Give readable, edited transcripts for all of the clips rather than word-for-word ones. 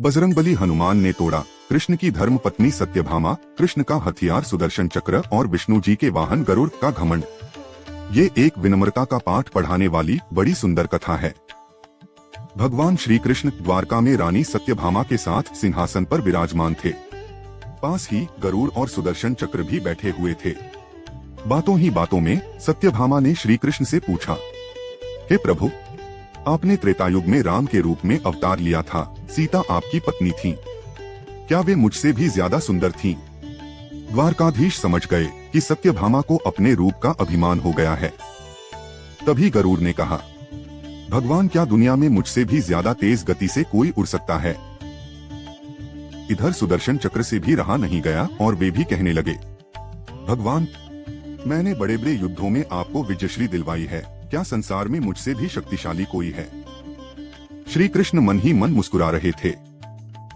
बजरंगबली हनुमान ने तोड़ा कृष्ण की धर्म पत्नी सत्यभामा, कृष्ण का हथियार सुदर्शन चक्र और विष्णु जी के वाहन गरुड़ का घमंड। ये एक विनम्रता का पाठ पढ़ाने वाली बड़ी सुंदर कथा है। भगवान श्री कृष्ण द्वारका में रानी सत्यभामा के साथ सिंहासन पर विराजमान थे। पास ही गरुड़ और सुदर्शन चक्र भी बैठे हुए थे। बातों ही बातों में सत्यभामा ने श्री कृष्ण से पूछा, हे प्रभु, आपने त्रेतायुग में राम के रूप में अवतार लिया था। सीता आपकी पत्नी थी, क्या वे मुझसे भी ज्यादा सुंदर थीं? द्वारकाधीश समझ गए कि सत्यभामा को अपने रूप का अभिमान हो गया है। तभी गरुड़ ने कहा, भगवान, क्या दुनिया में मुझसे भी ज्यादा तेज गति से कोई उड़ सकता है? इधर सुदर्शन चक्र से भी रहा नहीं गया और वे भी कहने लगे, भगवान, मैंने बड़े बड़े युद्धों में आपको विजयश्री दिलवाई है, क्या संसार में मुझसे भी शक्तिशाली कोई है? श्री कृष्ण मन ही मन मुस्कुरा रहे थे।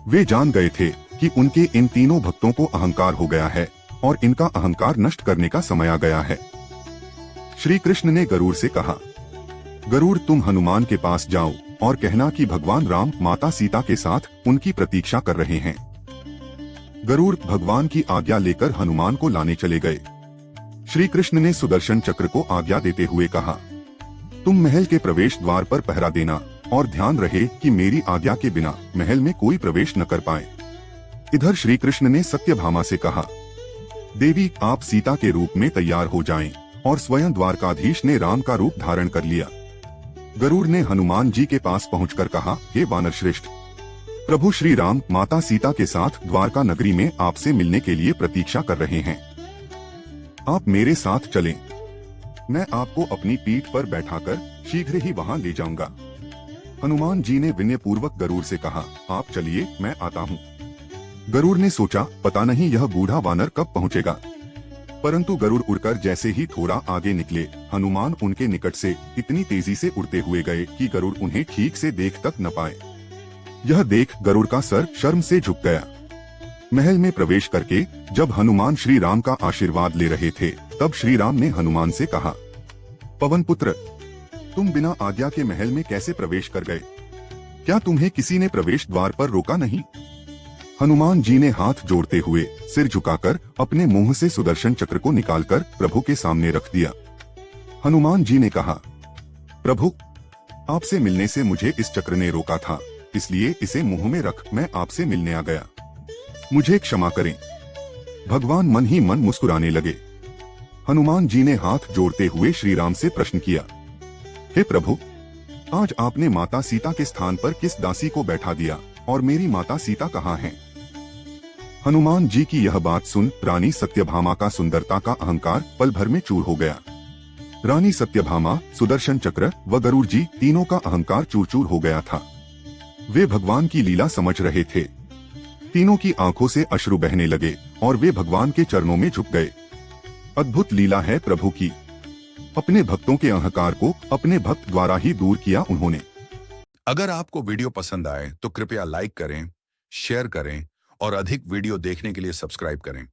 वे जान गए थे कि उनके इन तीनों भक्तों को अहंकार हो गया है और इनका अहंकार नष्ट करने का समय आ गया है। श्री कृष्ण ने गरुड़ से कहा, गरुड़, तुम हनुमान के पास जाओ और कहना कि भगवान राम माता सीता के साथ उनकी प्रतीक्षा कर रहे हैं। गरुड़ भगवान की आज्ञा लेकर हनुमान को लाने चले गए। श्री कृष्ण ने सुदर्शन चक्र को आज्ञा देते हुए कहा, तुम महल के प्रवेश द्वार पर पहरा देना और ध्यान रहे कि मेरी आज्ञा के बिना महल में कोई प्रवेश न कर पाए। इधर श्री कृष्ण ने सत्यभामा से कहा, देवी, आप सीता के रूप में तैयार हो जाएं, और स्वयं द्वारकाधीश ने राम का रूप धारण कर लिया। गरुड़ ने हनुमान जी के पास पहुंचकर कहा, हे वानर श्रेष्ठ, प्रभु श्री राम माता सीता के साथ द्वारका नगरी में आपसे मिलने के लिए प्रतीक्षा कर रहे हैं। आप मेरे साथ चलें, मैं आपको अपनी पीठ पर बैठाकर शीघ्र ही वहां ले जाऊंगा। हनुमान जी ने विनय पूर्वक गरुड़ से कहा, आप चलिए, मैं आता हूँ। गरुड़ ने सोचा, पता नहीं यह बूढ़ा वानर कब पहुँचेगा। परंतु गरुड़ उड़कर जैसे ही थोड़ा आगे निकले, हनुमान उनके निकट से इतनी तेजी से उड़ते हुए गए कि गरुड़ उन्हें ठीक से देख तक न पाए। यह देख गरुड़ का सर शर्म से झुक गया। महल में प्रवेश करके जब हनुमान श्री राम का आशीर्वाद ले रहे थे, तब श्री राम ने हनुमान से कहा, पवन पुत्र, तुम बिना आज्ञा के महल में कैसे प्रवेश कर गए? क्या तुम्हें किसी ने प्रवेश द्वार पर रोका नहीं? हनुमान जी ने हाथ जोड़ते हुए सिर झुकाकर अपने मुंह से सुदर्शन चक्र को निकालकर प्रभु के सामने रख दिया। हनुमान जी ने कहा, प्रभु, आपसे मिलने से मुझे इस चक्र ने रोका था, इसलिए इसे मुंह में रख मैं आपसे मिलने आ गया। मुझे क्षमा करें। भगवान मन ही मन मुस्कुराने लगे। हनुमान जी ने हाथ जोड़ते हुए श्री राम से प्रश्न किया, हे प्रभु, आज आपने माता सीता के स्थान पर किस दासी को बैठा दिया और मेरी माता सीता कहाँ हैं? हनुमान जी की यह बात सुन रानी सत्यभामा का सुंदरता का अहंकार पल भर में चूर हो गया। रानी सत्यभामा, सुदर्शन चक्र व गरुड़ जी तीनों का अहंकार चूर चूर हो गया था। वे भगवान की लीला समझ रहे थे। तीनों की आंखों से अश्रु बहने लगे और वे भगवान के चरणों में झुक गए। अद्भुत लीला है प्रभु की। अपने भक्तों के अहंकार को अपने भक्त द्वारा ही दूर किया उन्होंने। अगर आपको वीडियो पसंद आए तो कृपया लाइक करें, शेयर करें और अधिक वीडियो देखने के लिए सब्सक्राइब करें।